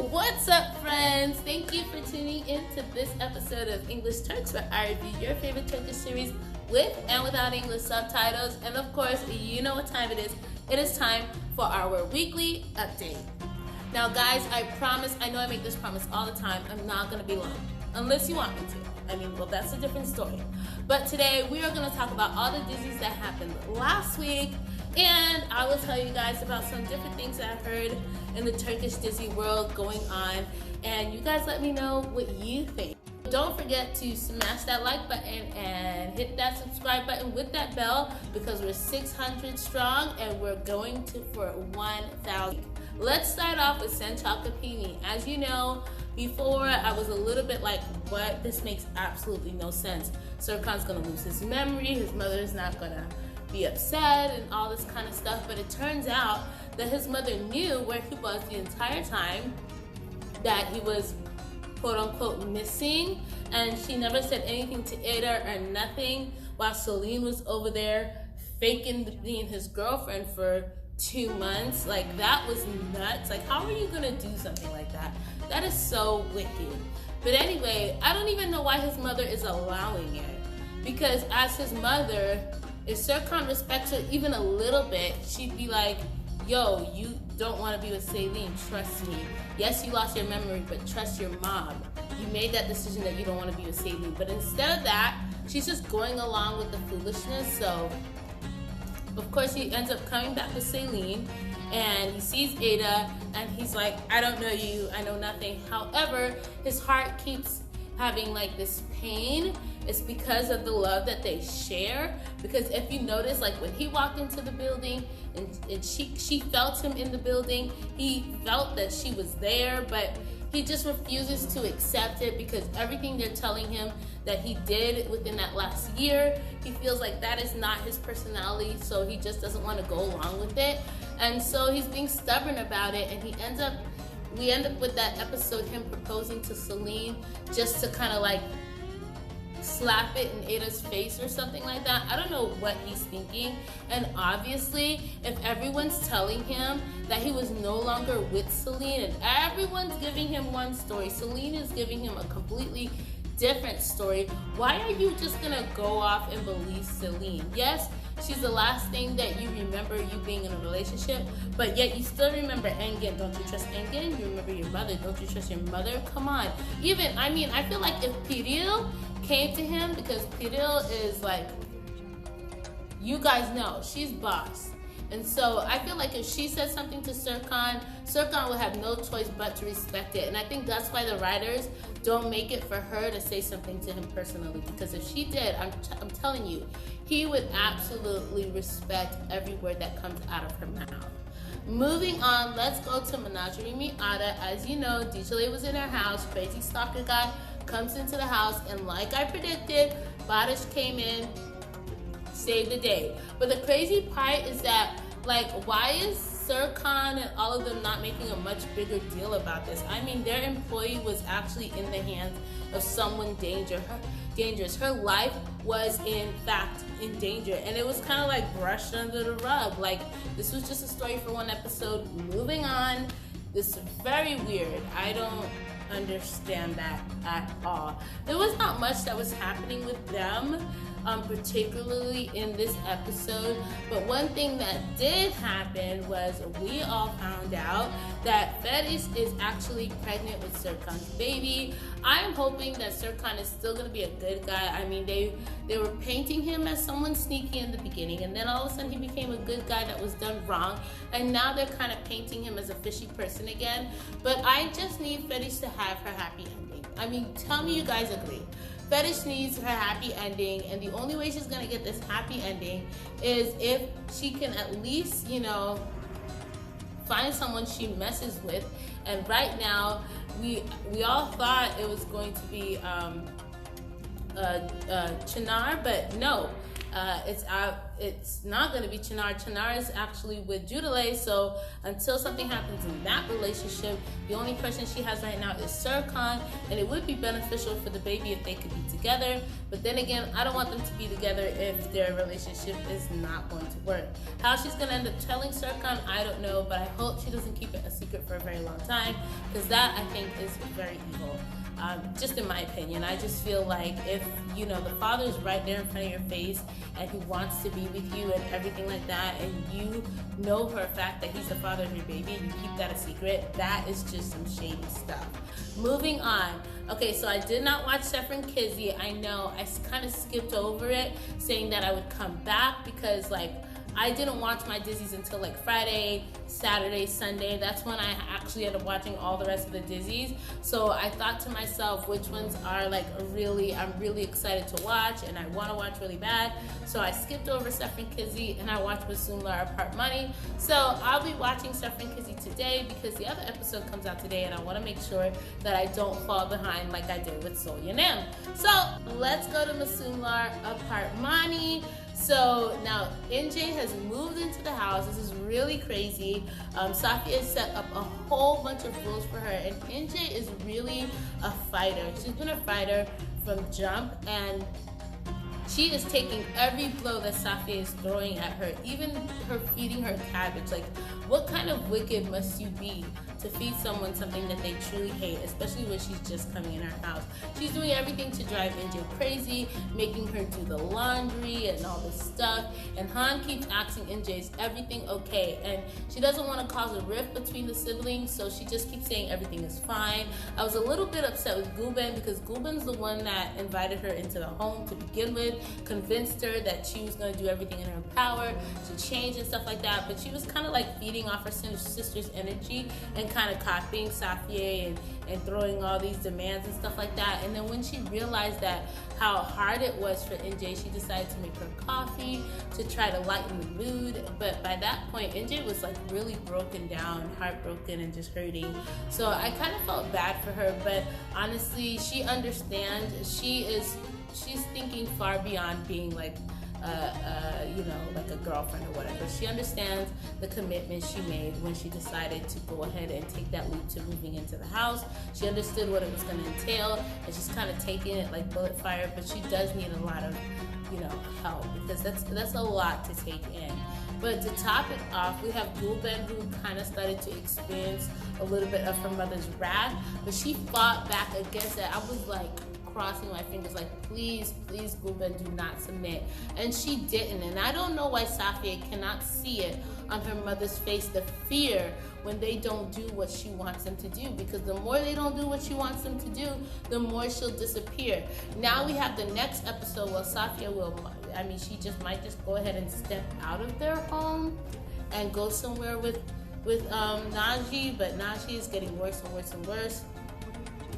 What's up, friends? Thank you for tuning in to this episode of English Turks, where I review your favorite Turkish series with and without English subtitles. And of course, you know what time it is. It is time for our weekly update. Now, guys, I promise, I know I make this promise all the time, I'm not going to be long, unless you want me to. Well, that's a different story. But today, we are going to talk about all the Dizis that happened last week, and I will tell you guys about some different things that I heard in the Turkish Dizi world going on, and you guys let me know what you think. Don't forget to smash that like button and hit that subscribe button with that bell, because we're 600 strong and we're going for 1,000. Let's start off with Sen Çal Kapimi. As you know, before I was a little bit like, what? This makes absolutely no sense. Serkan's gonna lose his memory, his mother's not gonna be upset and all this kind of stuff, but it turns out that his mother knew where he was the entire time, that he was quote unquote missing, and she never said anything to Ada or nothing, while Celine was over there faking being his girlfriend for 2 months. Like, that was nuts. Like, how are you gonna do something like that? That is so wicked. But anyway, I don't even know why his mother is allowing it, because as his mother, if Serkan respects her even a little bit, she'd be like, yo, you don't want to be with Celine, trust me. Yes, you lost your memory, but trust your mom. You made that decision that you don't want to be with Celine. But instead of that, she's just going along with the foolishness. So, of course, he ends up coming back with Celine, and he sees Ada, and he's like, I don't know you, I know nothing. However, his heart keeps having like this pain. It's because of the love that they share. Because if you notice, like when he walked into the building and she felt him in the building, he felt that she was there, but he just refuses to accept it, because everything they're telling him that he did within that last year, he feels like that is not his personality, so he just doesn't want to go along with it. And so he's being stubborn about it, and we end up with that episode, him proposing to Celine, just to kind of like slap it in Ada's face or something like that. I don't know what he's thinking. And obviously, if everyone's telling him that he was no longer with Celine, and everyone's giving him one story, Celine is giving him a completely different story, why are you just gonna go off and believe Celine? Yes, she's the last thing that you remember you being in a relationship, but yet you still remember Engin. Don't you trust Engin? You remember your mother. Don't you trust your mother? Come on. Even, I feel like if Piril came to him, because Piril is like, you guys know, she's boss. And so I feel like if she said something to Serkan would have no choice but to respect it. And I think that's why the writers don't make it for her to say something to him personally. Because if she did, I'm telling you, he would absolutely respect every word that comes out of her mouth. Moving on, let's go to Menajerimi Ara. As you know, DJ was in her house. Crazy stalker guy comes into the house, and like I predicted, Barış came in, saved the day. But the crazy part is that, like, why is Serkan and all of them not making a much bigger deal about this? Their employee was actually in the hands of someone dangerous. Her life was in fact in danger, and it was kind of like brushed under the rug. Like, this was just a story for one episode. Moving on. This is very weird. I don't understand that at all. There was not much that was happening with them, particularly in this episode, but one thing that did happen was we all found out that Feris is actually pregnant with Serkan's baby. I'm hoping that Serkan is still going to be a good guy. They were painting him as someone sneaky in the beginning, and then all of a sudden he became a good guy that was done wrong, and now they're kind of painting him as a fishy person again. But I just need Feris to have her happy ending. Tell me you guys agree. Feris needs her happy ending, and the only way she's gonna get this happy ending is if she can at least, find someone she messes with. And right now, we all thought it was going to be Çınar, but no, it's not going to be Chinar. Chinar is actually with Judale, so until something happens in that relationship, the only person she has right now is Serkan, and it would be beneficial for the baby if they could be together. But then again, I don't want them to be together if their relationship is not going to work. How she's going to end up telling Serkan, I don't know, but I hope she doesn't keep it a secret for a very long time, because that, I think, is very evil. Just in my opinion, I just feel like if, you know, the father's right there in front of your face and he wants to be with you and everything like that, and you know for a fact that he's the father of your baby and you keep that a secret, that is just some shady stuff. Moving on. Okay, so I did not watch Seferin Kizi. I know I kind of skipped over it, saying that I would come back because, like, I didn't watch my Dizis until like Friday, Saturday, Sunday. That's when I actually ended up watching all the rest of the Dizis. So I thought to myself, which ones are like I'm really excited to watch and I want to watch really bad. So I skipped over Seferin Kizi and I watched Masumlar Apartmani. So I'll be watching Seferin Kizi today because the other episode comes out today and I want to make sure that I don't fall behind like I did with Yanim. So let's go to Masumlar Apartmani. So now NJ has moved into the house. This is really crazy. Safia has set up a whole bunch of rules for her, and NJ is really a fighter. She's been a fighter from jump, and she is taking every blow that Safia is throwing at her, even her feeding her cabbage. Like, what kind of wicked must you be to feed someone something that they truly hate, especially when she's just coming in her house? She's doing everything to drive NJ crazy, making her do the laundry and all this stuff. And Han keeps asking NJ, is everything okay? And she doesn't want to cause a rift between the siblings, so she just keeps saying everything is fine. I was a little bit upset with Guben because Guben's the one that invited her into the home to begin with, convinced her that she was going to do everything in her power to change and stuff like that. But she was kind of like feeding off her sister's energy and kind of copying Safia and throwing all these demands and stuff like that. And then when she realized that how hard it was for NJ, she decided to make her coffee to try to lighten the mood. But by that point, NJ was like really broken down, heartbroken, and just hurting. So I kind of felt bad for her, but honestly, she understands. She's thinking far beyond being like you know, like a girlfriend or whatever. She understands the commitment she made when she decided to go ahead and take that leap to moving into the house. She understood what it was going to entail, and she's kind of taking it like bullet fire, but she does need a lot of, you know, help, because that's a lot to take in. But to top it off, we have Gulben, who kind of started to experience a little bit of her mother's wrath, but she fought back against it. I was like crossing my fingers like, please, please, Gulben, do not submit. And she didn't. And I don't know why Safia cannot see it on her mother's face, the fear when they don't do what she wants them to do, because the more they don't do what she wants them to do, the more she'll disappear. Now we have the next episode where Safia she just might just go ahead and step out of their home and go somewhere with Naji, but Naji is getting worse and worse and worse.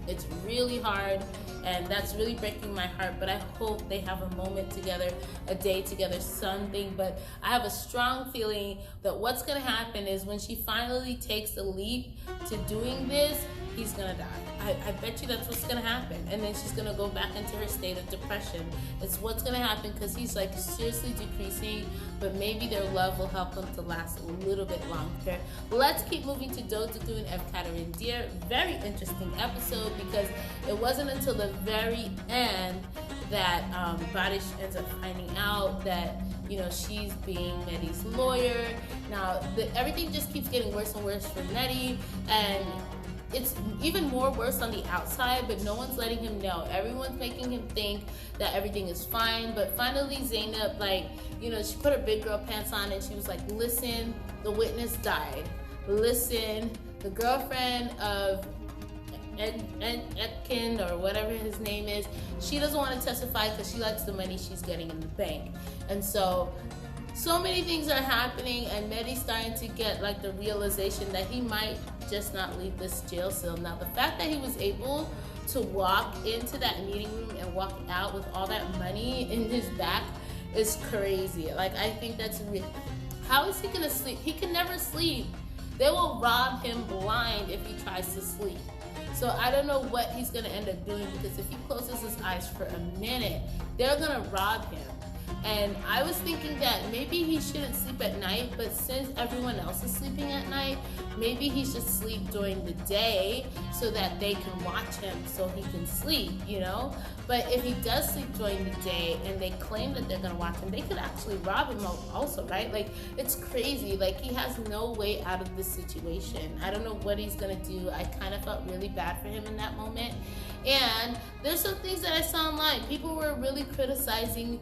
It's really hard, and that's really breaking my heart, but I hope they have a moment together, a day together, something. But I have a strong feeling that what's going to happen is when she finally takes the leap to doing this, he's going to die. I bet you that's what's going to happen. And then she's going to go back into her state of depression. It's what's going to happen, because he's like seriously decreasing, but maybe their love will help them to last a little bit longer. Let's keep moving to Dogdugun Ev Kaderindir. Very interesting episode, because it wasn't until the very end that Barish ends up finding out that, you know, she's being Mehdi's lawyer. Now, everything just keeps getting worse and worse for Mehdi, and it's even more worse on the outside, but no one's letting him know. Everyone's making him think that everything is fine, but finally Zainab, like, you know, she put her big girl pants on and she was like, listen, the witness died. Listen, the girlfriend of Etkin, or whatever his name is, she doesn't want to testify because she likes the money she's getting in the bank. And so many things are happening, and Mehdi's starting to get like the realization that he might just not leave this jail cell. Now, the fact that he was able to walk into that meeting room and walk out with all that money in his back is crazy. Like, I think that's real. How is he gonna sleep? He can never sleep. They will rob him blind if he tries to sleep. So I don't know what he's gonna end up doing, because if he closes his eyes for a minute, they're gonna rob him. And I was thinking that maybe he shouldn't sleep at night, but since everyone else is sleeping at night, maybe he should sleep during the day so that they can watch him so he can sleep, you know? But if he does sleep during the day and they claim that they're gonna watch him, they could actually rob him also, right? Like, it's crazy. Like, he has no way out of this situation. I don't know what he's gonna do. I kind of felt really bad for him in that moment. And there's some things that I saw online. People were really criticizing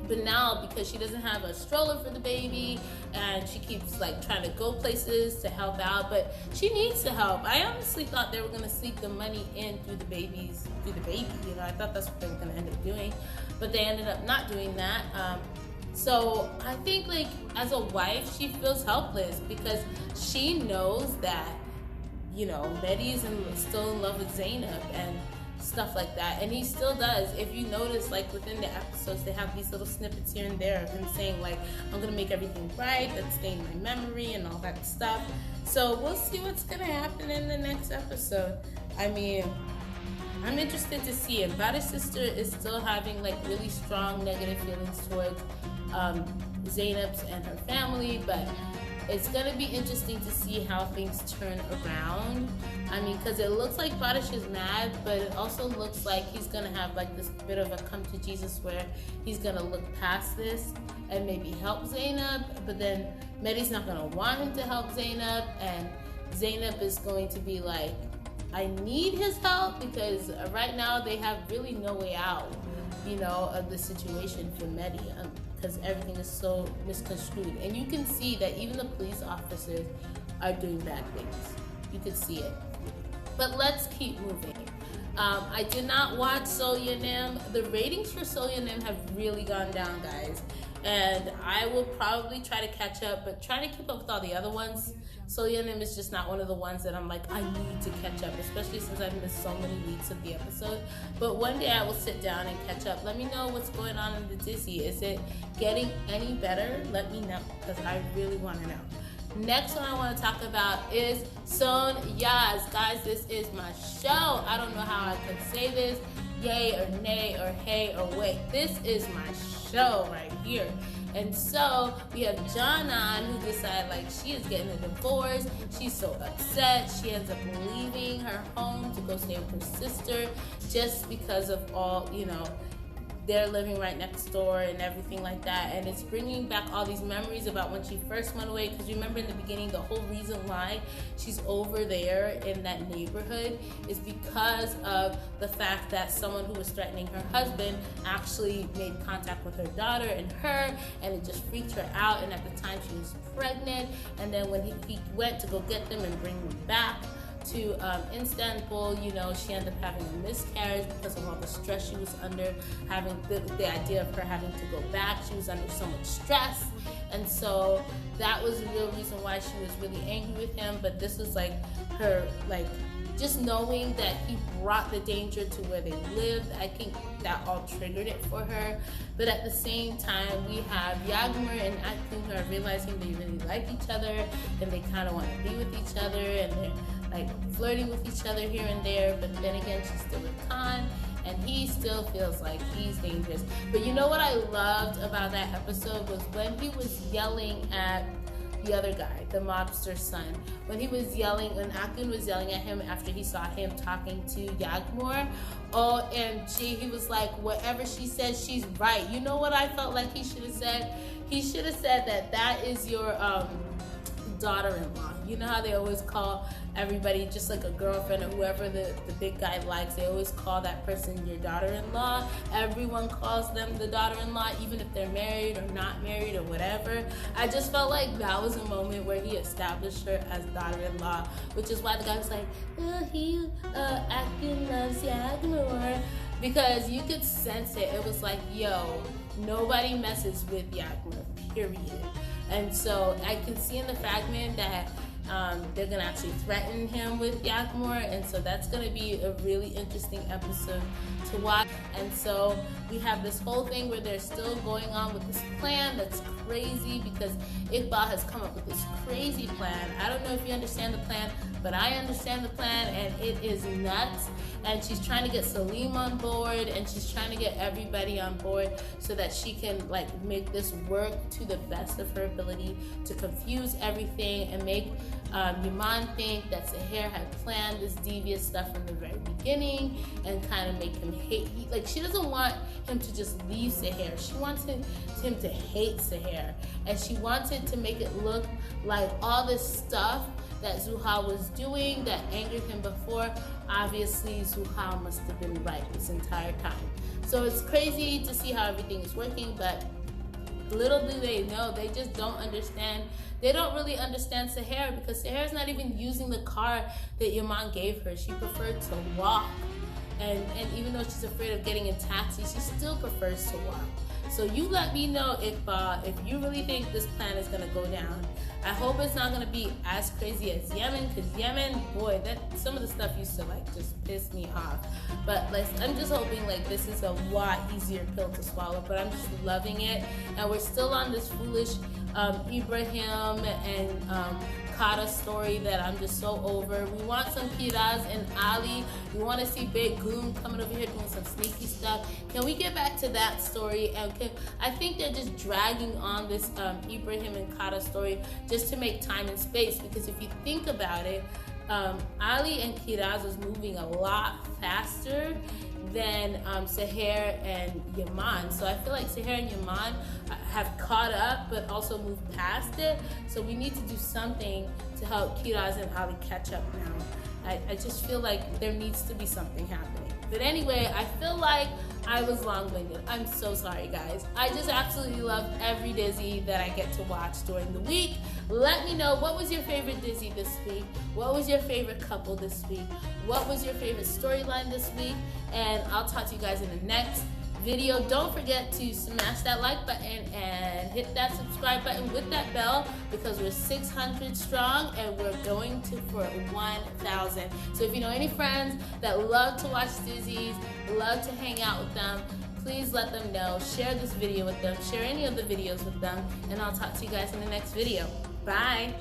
Banal because she doesn't have a stroller for the baby, and she keeps like trying to go places to help out, but she needs to help. I honestly thought they were gonna sneak the money in through the baby. You know, I thought that's what they were gonna end up doing, but they ended up not doing that. So I think, like, as a wife, she feels helpless because she knows that, you know, Mehdi's still in love with Zainab and stuff like that, and he still does. If you notice, like, within the episodes, they have these little snippets here and there of him saying, like, I'm gonna make everything right, that's staying in my memory and all that stuff. So we'll see what's gonna happen in the next episode. I mean, I'm interested to see it. Bada's sister is still having, like, really strong negative feelings towards Zainab's and her family, but it's gonna be interesting to see how things turn around. I mean, because it looks like Badish is mad, but it also looks like he's gonna have like this bit of a come to Jesus where he's gonna look past this and maybe help Zainab, but then Mehdi's not gonna want him to help Zainab, and Zainab is going to be like, I need his help, because right now they have really no way out, you know, of the situation for Mehdi. Because everything is so misconstrued. And you can see that even the police officers are doing bad things. You can see it. But let's keep moving. I did not watch So Yanim. The ratings for So Yanim have really gone down, guys. And I will probably try to catch up, but trying to keep up with all the other ones, So Yanim is just not one of the ones that I'm like, I need to catch up, especially since I've missed so many weeks of the episode. But one day I will sit down and catch up. Let me know what's going on in the Dizi. Is it getting any better? Let me know, because I really want to know. Next one I want to talk about is Son Yaz. Guys, this is my show. I don't know how I could say this. Yay or nay or hey or wait. This is my show right here. And so we have Janan, who decided like she is getting a divorce. She's so upset. She ends up leaving her home to go stay with her sister just because of all, you know, they're living right next door and everything like that. And it's bringing back all these memories about when she first went away. Because remember in the beginning, the whole reason why she's over there in that neighborhood is because of the fact that someone who was threatening her husband actually made contact with her daughter and her, and it just freaked her out. And at the time she was pregnant, and then when he went to go get them and bring them back to Istanbul, you know, she ended up having a miscarriage because of all the stress she was under, having the idea of her having to go back. She was under so much stress, and so that was the real reason why she was really angry with him. But this was like her, like, just knowing that he brought the danger to where they lived. I think that all triggered it for her. But at the same time, we have Yagmur and Akun who are realizing they really like each other and they kind of want to be with each other, and they're like flirting with each other here and there. But then again, she's still with Khan, and he still feels like he's dangerous. But you know what I loved about that episode was when he was yelling at the other guy, the mobster's son, when he was yelling, when Akun was yelling at him after he saw him talking to Yagmur. OMG, he was like, whatever she says, she's right. You know what I felt like he should have said? He should have said that is your daughter-in-law. You know how they always call everybody, just like a girlfriend or whoever the big guy likes, they always call that person your daughter-in-law. Everyone calls them the daughter-in-law, even if they're married or not married or whatever. I just felt like that was a moment where he established her as daughter-in-law, which is why the guy was like, Akun loves Yagmur, because you could sense it. It was like, yo, nobody messes with Yagmur, period. And so I can see in the fragment that They're gonna actually threaten him with Yakmor, and so that's gonna be a really interesting episode to watch. And so we have this whole thing where they're still going on with this plan that's crazy, because Iqbal has come up with this crazy plan. I don't know if you understand the plan, but I understand the plan, and it is nuts. And she's trying to get Salim on board, and she's trying to get everybody on board so that she can like make this work to the best of her ability, to confuse everything and make Yaman think that Seher had planned this devious stuff from the very beginning, and kind of make him hate. Like, she doesn't want him to just leave Seher. She wants him to hate Seher, and she wanted to make it look like all this stuff that Zuhal was doing that angered him before. Obviously, Zuhal must have been right this entire time. So it's crazy to see how everything is working, but little do they know, they just don't understand. They don't really understand Seher, because Seher's not even using the car that Yaman gave her. She preferred to walk. And even though she's afraid of getting in taxi, she still prefers to walk. So you let me know, Iqbal, if you really think this plan is gonna go down. I hope it's not gonna be as crazy as Yemen, because Yemen, boy, that some of the stuff used to like just piss me off. But like, I'm just hoping like this is a lot easier pill to swallow. But I'm just loving it, and we're still on this foolish Ibrahim and Kata story that I'm just so over. We want some Kiraz and Ali. We want to see Big Goon coming over here doing some sneaky stuff. Can we get back to that story? And I think they're just dragging on this Ibrahim and Kata story just to make time and space, because if you think about it, Ali and Kiraz was moving a lot faster than Seher and Yaman. So I feel like Seher and Yaman have caught up but also moved past it. So we need to do something to help Kiraz and Ali catch up now. I just feel like there needs to be something happening. But anyway, I feel like I was long-winded. I'm so sorry, guys. I just absolutely love every Dizi that I get to watch during the week. Let me know, what was your favorite Dizi this week? What was your favorite couple this week? What was your favorite storyline this week? And I'll talk to you guys in the next video. Don't forget to smash that like button and hit that subscribe button with that bell, because we're 600 strong and we're going for 1,000. So if you know any friends that love to watch Dizis, love to hang out with them, please let them know. Share this video with them. Share any of the videos with them. And I'll talk to you guys in the next video. Bye.